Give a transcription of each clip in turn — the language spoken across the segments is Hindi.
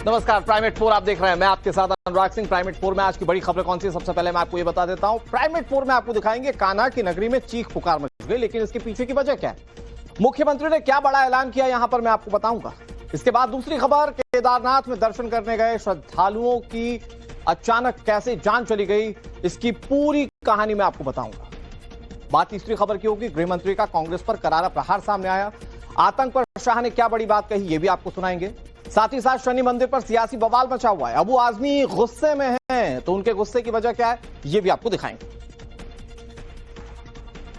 नमस्कार, प्राइमेट 4 आप देख रहे हैं। मैं आपके साथ अनुराग सिंह। प्राइमेट 4 में आज की बड़ी खबरें कौन सी है, सबसे पहले मैं आपको ये बता देता हूं। प्राइमेट 4 में आपको दिखाएंगे कान्हा की नगरी में चीख पुकार मच गई, लेकिन इसके पीछे की वजह क्या है, मुख्यमंत्री ने क्या बड़ा ऐलान किया, यहां पर मैं आपको बताऊंगा। इसके बाद दूसरी खबर, केदारनाथ में दर्शन करने गए श्रद्धालुओं की अचानक कैसे जान चली गई, इसकी पूरी कहानी मैं आपको बताऊंगा। बात तीसरी खबर की होगी, गृह मंत्री का कांग्रेस पर करारा प्रहार सामने आया। आतंक पर शाह ने क्या बड़ी बात कही, ये भी आपको सुनाएंगे। साथ ही साथ शनि मंदिर पर सियासी बवाल मचा हुआ है। अबू आजमी गुस्से में हैं, तो उनके गुस्से की वजह क्या है, ये भी आपको दिखाएंगे।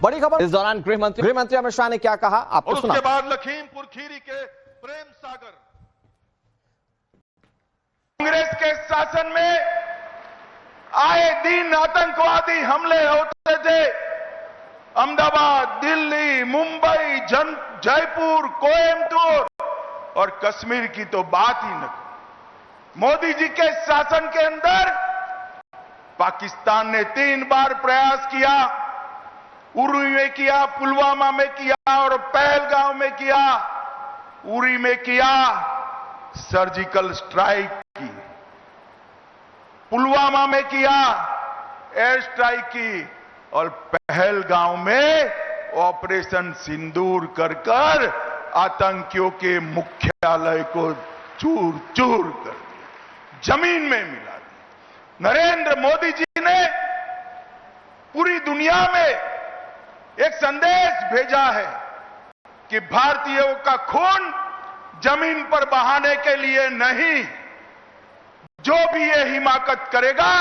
बड़ी खबर, इस दौरान गृह मंत्री अमित शाह ने क्या कहा, आपको सुना। उसके बाद लखीमपुर खीरी के प्रेम सागर, कांग्रेस के शासन में आए दिन आतंकवादी हमले होते थे। अहमदाबाद, दिल्ली, मुंबई, जयपुर, कोयम्बटूर और कश्मीर की तो बात ही न। मोदी जी के शासन के अंदर पाकिस्तान ने 3 बार प्रयास किया। उरी में किया, पुलवामा में किया और पहलगांव में किया। उरी में किया, सर्जिकल स्ट्राइक की। पुलवामा में किया, एयर स्ट्राइक की। और पहलगांव में ऑपरेशन सिंदूर कर आतंकियों के मुख्यालय को चूर चूर कर दिया, जमीन में मिला दिया। नरेंद्र मोदी जी ने पूरी दुनिया में एक संदेश भेजा है कि भारतीयों का खून जमीन पर बहाने के लिए नहीं, जो भी ये हिमाकत करेगा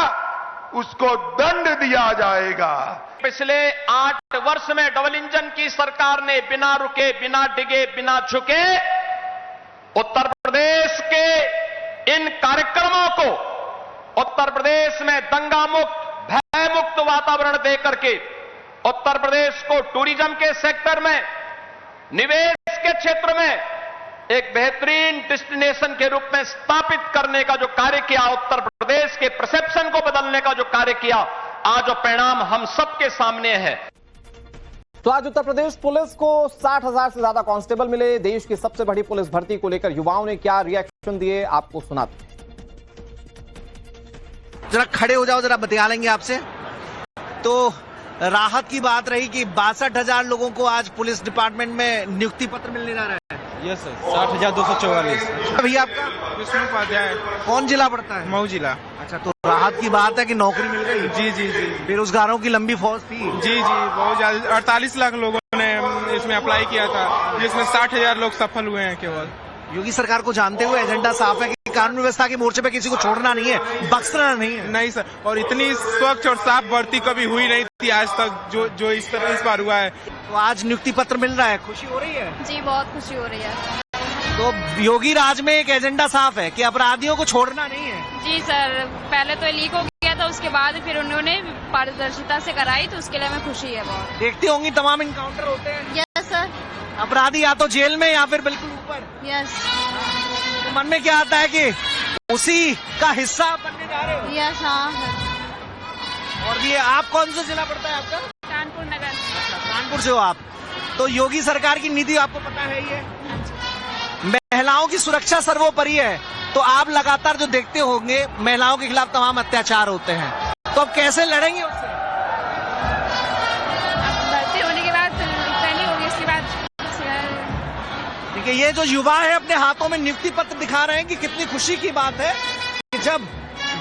उसको दंड दिया जाएगा। पिछले 8 वर्ष में डबल इंजन की सरकार ने बिना रुके, बिना डिगे, बिना झुके उत्तर प्रदेश के इन कार्यक्रमों को उत्तर प्रदेश में दंगा मुक्त, भय मुक्त वातावरण देकर के उत्तर प्रदेश को टूरिज्म के सेक्टर में, निवेश के क्षेत्र में एक बेहतरीन डेस्टिनेशन के रूप में स्थापित करने का जो कार्य किया, उत्तर प्रदेश के परसेप्शन को बदलने का जो कार्य किया, आज जो परिणाम हम सबके सामने है। तो आज उत्तर प्रदेश पुलिस को 60,000 से ज्यादा कांस्टेबल मिले। देश की सबसे बड़ी पुलिस भर्ती को लेकर युवाओं ने क्या रिएक्शन दिए, आपको सुनाते हैं। जरा खड़े हो जाओ, जरा बतिया लेंगे आपसे। तो राहत की बात रही कि 62,000 लोगों को आज पुलिस डिपार्टमेंट में नियुक्ति पत्र मिलने जा रहा है। Yes sir, 60,244। भैया आपका? विष्णु उपाध्याय। कौन जिला पड़ता है? मऊ जिला। अच्छा, तो राहत की बात है कि नौकरी मिल गई। जी जी जी। बेरोजगारों की लंबी फौज थी। जी जी, बहुत ज्यादा। 48 लाख लोगों ने इसमें अप्लाई किया था, जिसमें 60,000 लोग सफल हुए हैं केवल। योगी सरकार को जानते हुए एजेंडा साफ है कि कानून व्यवस्था के मोर्चे पे किसी को छोड़ना नहीं है, बख्शना नहीं है। नहीं सर, और इतनी स्वच्छ और साफ भर्ती कभी हुई नहीं थी आज तक जो इस बार हुआ है। तो आज नियुक्ति पत्र मिल रहा है, खुशी हो रही है? जी, बहुत खुशी हो रही है। तो योगी राज में एक एजेंडा साफ है कि अपराधियों को छोड़ना नहीं है। जी सर, पहले तो लीक हो गया था, उसके बाद फिर उन्होंने पारदर्शिता से कराई, तो उसके लिए हमें खुशी है बहुत। देखती होंगी तमाम इनकाउंटर होते हैं। Yes sir. अपराधी या तो जेल में या फिर बिल्कुल ऊपर। यस। तो मन में क्या आता है कि उसी का हिस्सा बनने जा रहे हो? यस। हाँ। और ये आप कौन सा जिला पड़ता है आपका? कानपुर नगर। अच्छा, कानपुर से हो आप। तो योगी सरकार की नीति आपको पता है, ये महिलाओं की सुरक्षा सर्वोपरि है। तो आप लगातार जो देखते होंगे महिलाओं के खिलाफ तमाम अत्याचार होते हैं, तो अब कैसे लड़ेंगे उससे? भर्ती होने के बाद ट्रेनिंग होगी, इसके बाद। देखिए, ये जो युवा है अपने हाथों में नियुक्ति पत्र दिखा रहे हैं कि कितनी खुशी की बात है कि जब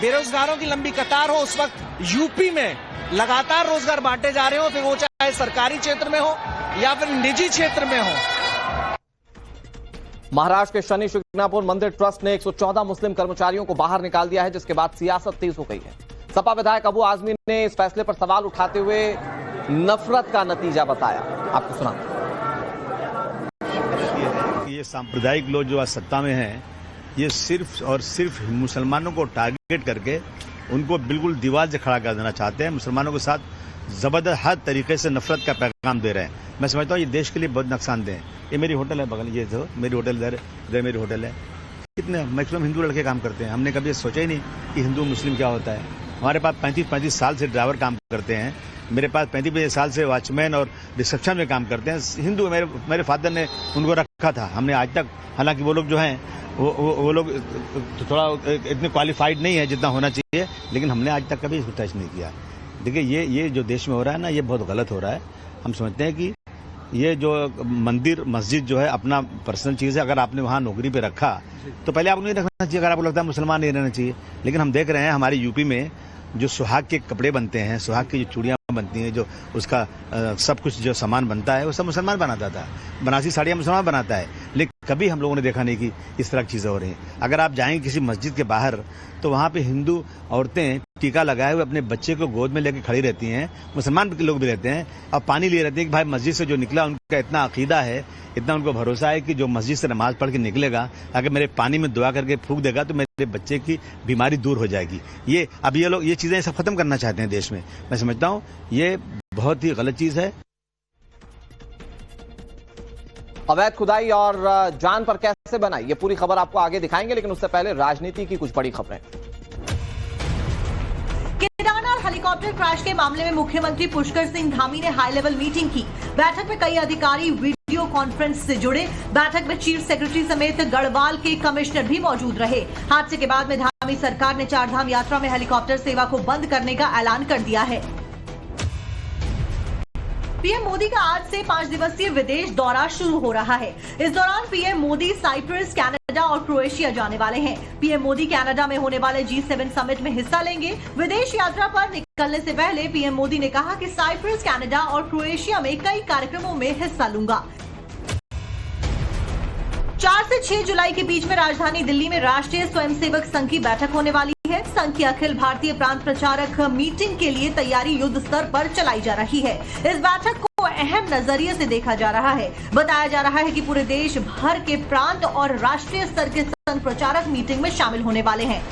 बेरोजगारों की लंबी कतार हो, उस वक्त यूपी में लगातार रोजगार बांटे जा रहे हो, फिर वो चाहे सरकारी क्षेत्र में हो या फिर निजी क्षेत्र में हो। महाराष्ट्र के शनि शिंगणापुर मंदिर ट्रस्ट ने 114 मुस्लिम कर्मचारियों को बाहर निकाल दिया है, जिसके बाद सियासत तेज हो गई है। सपा विधायक अबू आजमी ने इस फैसले पर सवाल उठाते हुए नफरत का नतीजा बताया, आपको सुना। ये सांप्रदायिक लोग जो आज सत्ता में हैं, ये सिर्फ और सिर्फ मुसलमानों को टारगेट करके उनको बिल्कुल दीवार से खड़ा कर देना चाहते हैं। मुसलमानों के साथ जबरदस्त हर तरीके से नफरत का पैगाम दे रहे हैं। मैं समझता हूँ ये देश के लिए बहुत नुकसानदेह है। ये मेरी होटल है बगल, ये तो मेरी होटल इधर मेरी होटल है। कितने मैक्सिमम हिंदू लड़के काम करते हैं। हमने कभी सोचा ही नहीं कि हिंदू मुस्लिम क्या होता है। हमारे पास 35 साल से ड्राइवर काम करते हैं। मेरे पास 35 साल से वॉचमैन और रिसेप्शन में काम करते हैं। हिंदू मेरे फादर ने उनको रखा था। हमने आज तक, हालांकि वो लोग जो हैं वो लोग थोड़ा इतने क्वालिफाइड नहीं है जितना होना चाहिए, लेकिन हमने आज तक कभी इसको टच नहीं किया। देखिए ये जो देश में हो रहा है ना, ये बहुत गलत हो रहा है। हम समझते हैं कि ये जो मंदिर मस्जिद जो है अपना पर्सनल चीज़ है। अगर आपने वहाँ नौकरी पे रखा तो पहले आपको नहीं रखना चाहिए, अगर आपको लगता है मुसलमान नहीं रहना चाहिए। लेकिन हम देख रहे हैं हमारे यूपी में जो सुहाग के कपड़े बनते हैं, सुहाग की जो चूड़ियाँ बनती हैं, जो उसका सब कुछ जो सामान बनता है वो सब मुसलमान बनाता था। बनारसी साड़ियाँ मुसलमान बनाता है, लेकिन कभी हम लोगों ने देखा नहीं कि इस तरह की चीज़ें हो रही हैं। अगर आप जाएंगे किसी मस्जिद के बाहर तो वहाँ पे हिंदू औरतें टीका लगाए हुए अपने बच्चे को गोद में लेकर खड़ी रहती हैं, मुसलमान लोग भी रहते हैं, और पानी लिए रहते हैं कि भाई मस्जिद से जो निकला उनका इतना अकीदा है, इतना उनको भरोसा है कि जो मस्जिद से नमाज पढ़ के निकलेगा, अगर मेरे पानी में दुआ करके फूंक देगा तो मेरे बच्चे की बीमारी दूर हो जाएगी। ये अब ये लोग ये चीज़ें सब खत्म करना चाहते हैं देश में। मैं समझता हूँ ये बहुत ही गलत चीज़ है। अवैध खुदाई और जान पर कैसे बनाई, ये पूरी खबर आपको आगे दिखाएंगे, लेकिन उससे पहले राजनीति की कुछ बड़ी खबरें। केदारनाथ हेलीकॉप्टर क्रैश के मामले में मुख्यमंत्री पुष्कर सिंह धामी ने हाई लेवल मीटिंग की। बैठक में कई अधिकारी वीडियो कॉन्फ्रेंस से जुड़े। बैठक में चीफ सेक्रेटरी समेत गढ़वाल के कमिश्नर भी मौजूद रहे। हादसे के बाद में धामी सरकार ने चारधाम यात्रा में हेलीकॉप्टर सेवा को बंद करने का ऐलान कर दिया है। पीएम मोदी का आज से 5 दिवसीय विदेश दौरा शुरू हो रहा है। इस दौरान पीएम मोदी साइप्रस, कनाडा और क्रोएशिया जाने वाले हैं। पीएम मोदी कनाडा में होने वाले G7 समिट में हिस्सा लेंगे। विदेश यात्रा पर निकलने से पहले पीएम मोदी ने कहा कि साइप्रस, कनाडा और क्रोएशिया में कई कार्यक्रमों में हिस्सा लूंगा। 4 से 6 जुलाई के बीच में राजधानी दिल्ली में राष्ट्रीय स्वयंसेवक संघ की बैठक होने वाली है। संघ की अखिल भारतीय प्रांत प्रचारक मीटिंग के लिए तैयारी युद्ध स्तर पर चलाई जा रही है। इस बैठक को अहम नजरिए से देखा जा रहा है। बताया जा रहा है कि पूरे देश भर के प्रांत और राष्ट्रीय स्तर के संघ प्रचारक मीटिंग में शामिल होने वाले हैं।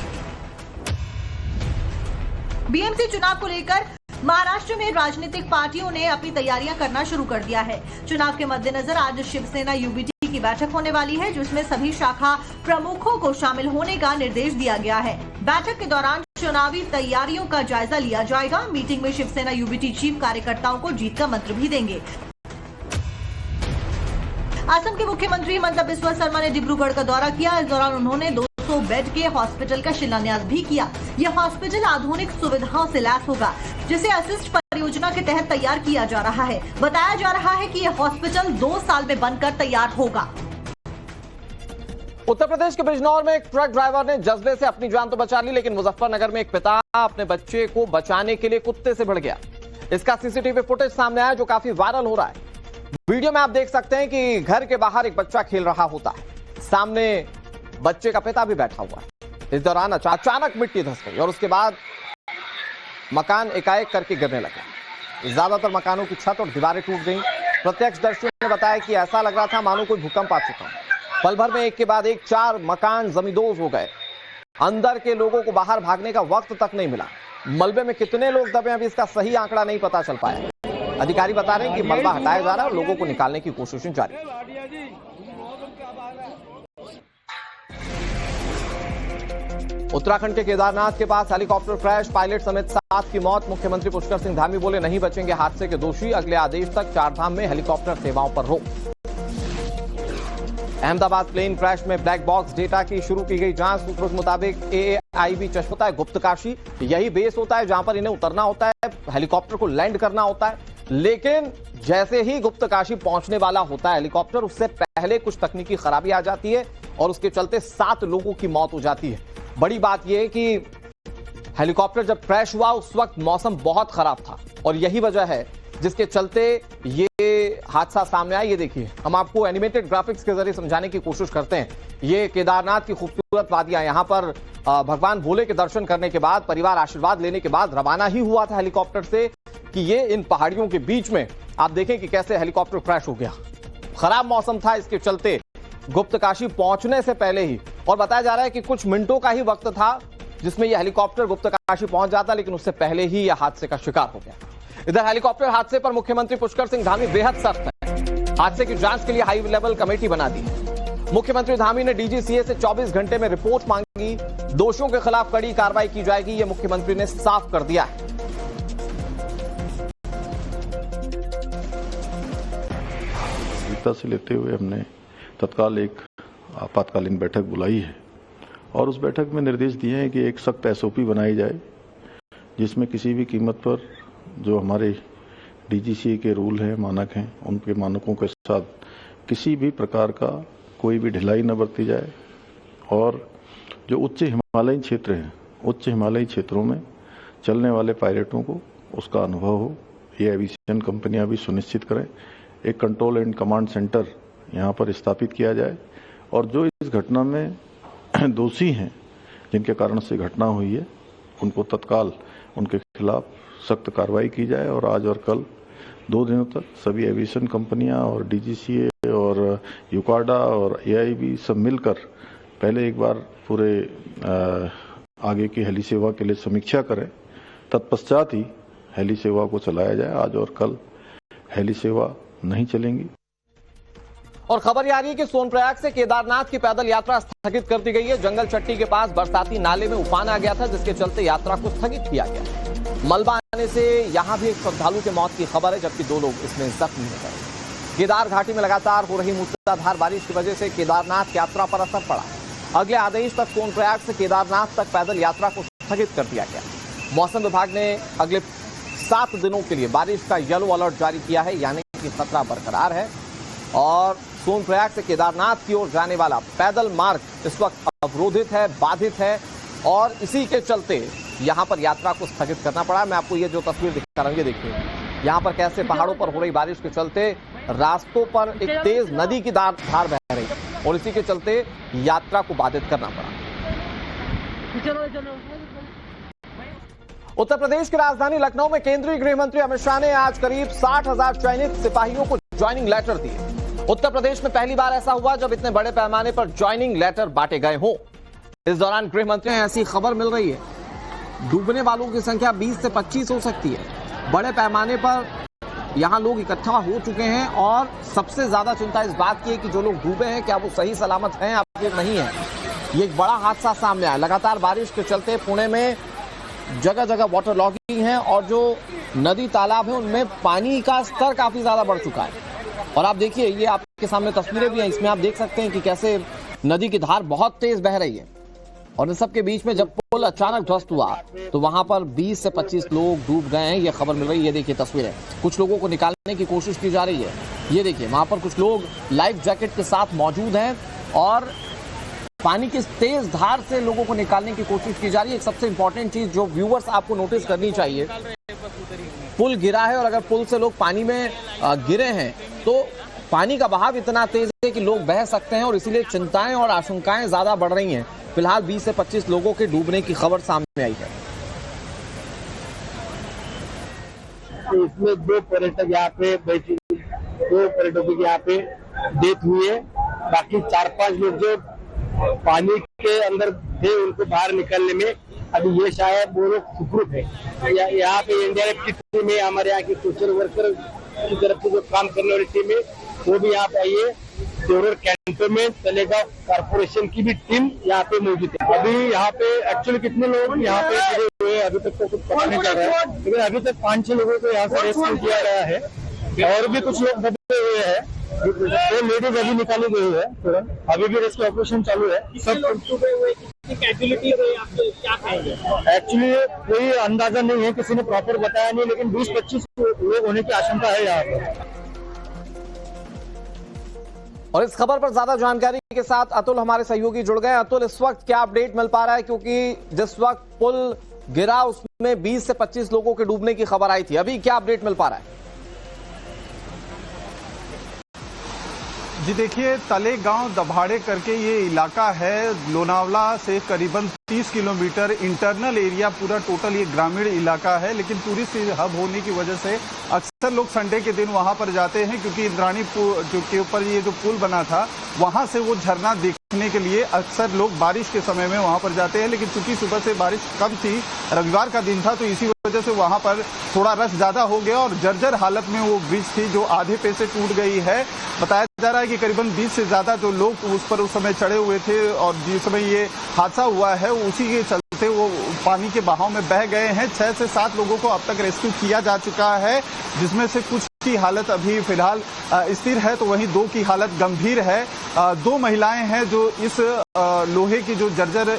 बीएमसी चुनाव को लेकर महाराष्ट्र में राजनीतिक पार्टियों ने अपनी तैयारियां करना शुरू कर दिया है। चुनाव के मद्देनजर आज शिवसेना यूबीटी की बैठक होने वाली है, जिसमें सभी शाखा प्रमुखों को शामिल होने का निर्देश दिया गया है। बैठक के दौरान चुनावी तैयारियों का जायजा लिया जाएगा। मीटिंग में शिवसेना यूबीटी चीफ कार्यकर्ताओं को जीत का मंत्र भी देंगे। असम के मुख्यमंत्री हिमंता बिस्वा शर्मा ने डिब्रूगढ़ का दौरा किया। इस दौरान उन्होंने 200 बेड के हॉस्पिटल का शिलान्यास भी किया। यह हॉस्पिटल आधुनिक सुविधाओं से लैस होगा, जिसे असिस्ट परियोजना के तहत तैयार किया जा रहा है। बताया जा रहा है कि यह हॉस्पिटल 2 साल में बनकर तैयार होगा। उत्तर प्रदेश के बिजनौर में एक ट्रक ड्राइवर ने जज्बे से अपनी जान तो बचा ली, लेकिन मुजफ्फरनगर में एक पिता अपने बच्चे को बचाने के लिए कुत्ते से भिड़ गया। इसका सीसीटीवी फुटेज सामने आया जो काफी वायरल हो रहा है। वीडियो में आप देख सकते हैं कि घर के बाहर एक बच्चा खेल रहा होता है, सामने बच्चे का पिता भी बैठा हुआ है। इस दौरान अचानक मिट्टी धंस गई और उसके बाद मकान एकाएक करके गिरने लगा। ज्यादातर मकानों की छत और दीवारें टूट गईं। प्रत्यक्षदर्शियों ने बताया कि ऐसा लग रहा था मानो कोई भूकंप आ चुका है। पल भर में एक के बाद एक 4 मकान जमींदोज हो गए। अंदर के लोगों को बाहर भागने का वक्त तक नहीं मिला। मलबे में कितने लोग दबे अभी इसका सही आंकड़ा नहीं पता चल पाया। अधिकारी बता रहे हैं कि मलबा हटाया जा रहा है और लोगों को निकालने की कोशिशें जारी है। उत्तराखंड के केदारनाथ के पास हेलीकॉप्टर क्रैश, पायलट समेत 7 की मौत। मुख्यमंत्री पुष्कर सिंह धामी बोले नहीं बचेंगे हादसे के दोषी, अगले आदेश तक चारधाम में हेलीकॉप्टर सेवाओं पर रोक। अहमदाबाद प्लेन क्रैश में ब्लैक बॉक्स डेटा की शुरू की गई जांच। सूत्रों के मुताबिक AAIB चश्मा होता है गुप्तकाशी, यही बेस होता है जहां पर इन्हें उतरना होता है, हेलीकॉप्टर को लैंड करना होता है। लेकिन जैसे ही गुप्तकाशी पहुंचने वाला होता है हेलीकॉप्टर, उससे पहले कुछ तकनीकी खराबी आ जाती है और उसके चलते 7 लोगों की मौत हो जाती है। बड़ी बात यह है कि हेलीकॉप्टर जब क्रैश हुआ उस वक्त मौसम बहुत खराब था और यही वजह है जिसके चलते ये हादसा सामने आया। ये देखिए, हम आपको एनिमेटेड ग्राफिक्स के जरिए समझाने की कोशिश करते हैं। ये केदारनाथ की खूबसूरत वादियां, यहां पर भगवान भोले के दर्शन करने के बाद, परिवार आशीर्वाद लेने के बाद रवाना ही हुआ था हेलीकॉप्टर से कि ये इन पहाड़ियों के बीच में आप देखें कि कैसे हेलीकॉप्टर क्रैश हो गया। खराब मौसम था, इसके चलते गुप्तकाशी पहुंचने से पहले ही, और बताया जा रहा है कि कुछ मिनटों का ही वक्त था जिसमें यह हेलीकॉप्टर गुप्तकाशी पहुंच जाता, लेकिन उससे पहले ही यह हादसे का शिकार हो गया। इधर हेलीकॉप्टर हादसे पर मुख्यमंत्री पुष्कर सिंह धामी बेहद सख्त है। हादसे की जांच के लिए हाई लेवल कमेटी बना दी। मुख्यमंत्री धामी ने DGCA से 24 घंटे में रिपोर्ट मांगी। दोषियों के खिलाफ कड़ी कार्रवाई की जाएगी, यह मुख्यमंत्री ने साफ कर दिया है। से लेते हुए हमने तत्काल एक आपातकालीन बैठक बुलाई है और उस बैठक में निर्देश दिए हैं कि एक सख्त SOP बनाई जाए जिसमें किसी भी कीमत पर जो हमारे DGCA के रूल हैं, मानक हैं, उनके मानकों के साथ किसी भी प्रकार का कोई भी ढिलाई न बरती जाए और जो उच्च हिमालयी क्षेत्र हैं, उच्च हिमालयी क्षेत्रों में चलने वाले पायलटों को उसका अनुभव हो, ये एविएशन कंपनियां भी सुनिश्चित करें। एक कंट्रोल एंड कमांड सेंटर यहाँ पर स्थापित किया जाए और जो इस घटना में दोषी हैं, जिनके कारण से घटना हुई है, उनको तत्काल उनके खिलाफ सख्त कार्रवाई की जाए और आज और कल 2 दिनों तक सभी एविएशन कंपनियां और DGCA और यूकाडा और AIB सब मिलकर पहले एक बार पूरे आगे की हेली सेवा के लिए समीक्षा करें, तत्पश्चात ही हेली सेवा को चलाया जाए। आज और कल हेली सेवा नहीं चलेंगी। और खबर ये आ रही है कि सोनप्रयाग से केदारनाथ की पैदल यात्रा स्थगित कर दी गई है। जंगल चट्टी के पास बरसाती नाले में उफान आ गया था, जिसके चलते यात्रा को स्थगित किया गया। मलबा आने से यहां भी एक श्रद्धालु की मौत की खबर है, जबकि 2 लोग इसमें जख्मी हो गए। केदार घाटी में लगातार हो रही मूसलाधार बारिश की वजह से केदारनाथ यात्रा पर असर पड़ा। अगले आदेश तक सोनप्रयाग से केदारनाथ तक पैदल यात्रा को स्थगित कर दिया गया। मौसम विभाग ने अगले 7 दिनों के लिए बारिश का येलो अलर्ट जारी किया है, यानी कि खतरा बरकरार है और सोनप्रयाग से केदारनाथ की ओर जाने वाला पैदल मार्ग इस वक्त अवरोधित है, बाधित है और इसी के चलते यहां पर यात्रा को स्थगित करना पड़ा। मैं आपको ये जो तस्वीर दिखा रहा हूं, ये देखिए यहां पर कैसे पहाड़ों पर हो रही बारिश के चलते रास्तों पर एक तेज नदी की धार बह रही है और इसी के चलते यात्रा को बाधित करना पड़ा। उत्तर प्रदेश की राजधानी लखनऊ में केंद्रीय गृह मंत्री अमित शाह ने आज करीब 60,000 चयनित सिपाहियों को ज्वाइनिंग लेटर दिए। उत्तर प्रदेश में पहली बार ऐसा हुआ जब इतने बड़े पैमाने पर ज्वाइनिंग लेटर बांटे गए हों। इस दौरान गृह मंत्री ऐसी खबर मिल रही है, डूबने वालों की संख्या 20 से 25 हो सकती है। बड़े पैमाने पर यहां लोग इकट्ठा हो चुके हैं और सबसे ज्यादा चिंता इस बात की है कि जो लोग डूबे हैं क्या वो सही सलामत हैं या फिर नहीं है। ये एक बड़ा हादसा सामने आया। लगातार बारिश के चलते पुणे में जगह जगह वाटर लॉगिंग है और जो नदी तालाब है उनमें पानी का स्तर काफी ज्यादा बढ़ चुका है। और आप देखिए, ये आपके सामने तस्वीरें भी हैं, इसमें आप देख सकते हैं कि कैसे नदी की धार बहुत तेज बह रही है और इन सब के बीच में जब पुल अचानक ध्वस्त हुआ तो वहां पर 20 से 25 लोग डूब गए हैं। ये खबर मिल रही है, ये देखिए तस्वीरें। कुछ लोगों को निकालने की कोशिश की जा रही है। ये देखिए वहां पर कुछ लोग लाइफ जैकेट के साथ मौजूद हैं और पानी की तेज धार से लोगों को निकालने की कोशिश की जा रही है। एक सबसे इंपॉर्टेंट चीज जो व्यूअर्स आपको नोटिस करनी चाहिए, पुल गिरा है और अगर पुल से लोग पानी में गिरे हैं तो पानी का बहाव इतना तेज है कि लोग बह सकते हैं और इसीलिए चिंताएं और आशंकाएं ज्यादा बढ़ रही हैं। फिलहाल 20 से 25 लोगों के डूबने की खबर सामने आई है। इसमें 2 पर्यटक यहाँ पे 2 पर्यटकों की यहाँ पे डेथ हुई है। बाकी 4-5 लोग जो पानी के अंदर थे उनको बाहर निकालने में अभी ये शायद वो लोग सुखरूप है। यहाँ पे एनडीआरएफ की टीम है, हमारे यहाँ की सोशल वर्कर की तरफ से जो काम करने वाली टीम है वो भी यहाँ पे आई है। देवघर कैंटोनमेंट तलेगांव कारपोरेशन की भी टीम यहाँ पे मौजूद है। अभी यहाँ पे एक्चुअली कितने लोग यहाँ पे गिरे हुए हैं अभी तक तो कुछ पता नहीं चल रहा है, लेकिन अभी तक 5-6 लोगों को यहाँ से रेस्क्यू किया गया है और भी कुछ लोग दबे हुए हैं। 2 लेडीज अभी निकाली गई है तुरंत, अभी भी रेस्क्यू ऑपरेशन चालू है। सब एक्चुअली कोई अंदाजा नहीं है, किसी ने प्रॉपर बताया नहीं, लेकिन 20-25 लोग होने की आशंका है यहाँ पर। और इस खबर पर ज्यादा जानकारी के साथ अतुल हमारे सहयोगी जुड़ गए। अतुल, इस वक्त क्या अपडेट मिल पा रहा है, क्योंकि जिस वक्त पुल गिरा उसमें 20 से 25 लोगों के डूबने की खबर आई थी, अभी क्या अपडेट मिल पा रहा है? जी देखिए, तलेगांव दभाड़े करके ये इलाका है, लोनावला से करीबन 30 किलोमीटर इंटरनल एरिया, पूरा टोटल ये ग्रामीण इलाका है। लेकिन टूरिस्ट हब होने की वजह से अक्सर लोग संडे के दिन वहां पर जाते हैं, क्योंकि इंद्राणी के ऊपर ये जो पुल बना था वहां से वो झरना देखने के लिए अक्सर लोग बारिश के समय में वहां पर जाते हैं। लेकिन चूंकि सुबह से बारिश कम थी, रविवार का दिन था, तो इसी वजह से वहां पर थोड़ा रश ज्यादा हो गया और जर्जर हालत में वो ब्रिज थी जो आधे पे से टूट गई है। बताया जा रहा है कि करीबन 20 से ज्यादा जो लोग उस पर उस समय चढ़े हुए थे और जिस समय ये हादसा हुआ है उसी के चलते वो पानी के बहाव में बह गए हैं। 6 से 7 लोगों को अब तक रेस्क्यू किया जा चुका है, जिसमें से कुछ की हालत अभी फिलहाल स्थिर है, तो वहीं 2 की हालत गंभीर है। 2 महिलाएं हैं जो इस लोहे की जो जर्जर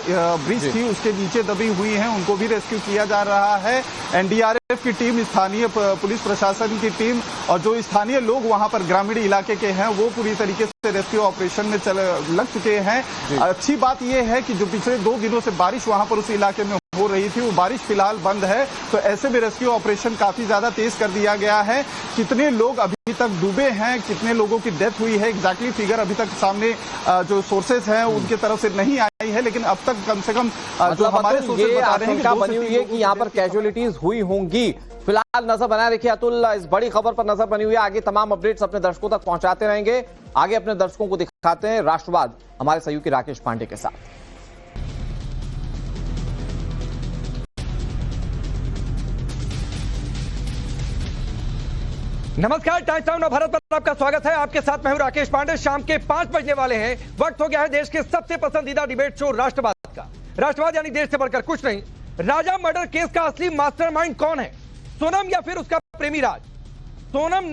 ब्रिज थी उसके नीचे दबी हुई हैं, उनको भी रेस्क्यू किया जा रहा है। एनडीआरएफ की टीम, स्थानीय पुलिस प्रशासन की टीम और जो स्थानीय लोग वहां पर ग्रामीण इलाके के हैं वो पूरी तरीके से रेस्क्यू ऑपरेशन में लग चुके हैं। अच्छी बात यह है कि जो पिछले 2 दिनों से बारिश वहां पर उस इलाके में हो रही थी, वो बारिश फिलहाल बंद है, तो ऐसे में रेस्क्यू ऑपरेशन काफी ज्यादा तेज कर दिया गया है। कितने लोग अभी तक डूबे हैं, कितने लोगों की डेथ हुई है, एग्जैक्टली फिगर अभी तक सामने जो सोर्सेज हैं उनके तरफ से नहीं आई है, लेकिन अब तक से कम जो हमारे सोर्सेज बता रहे हैं कि बनी हुई है कि यहाँ पर कैजुअलिटीज हुई होंगी। फिलहाल नजर बनाए रखिए अतुल, इस बड़ी खबर पर नजर बनी हुई है। आगे तमाम अपडेट्स अपने दर्शकों तक पहुंचाते रहेंगे। आगे अपने दर्शकों को दिखाते हैं राष्ट्रवाद हमारे सहयोगी राकेश पांडे के साथ। नमस्कार, टाइम्स टाउन भारत पर आपका स्वागत है। आपके साथ मैं हूं राकेश पांडे। शाम के 5 बजने वाले हैं। वक्त हो गया है देश के सबसे पसंदीदा डिबेट शो राष्ट्रवाद का। राष्ट्रवाद यानी देश से बढ़कर कुछ नहीं। राजा मर्डर केस का असली मास्टरमाइंड कौन है, सोनम या फिर उसका प्रेमी राज? सोनम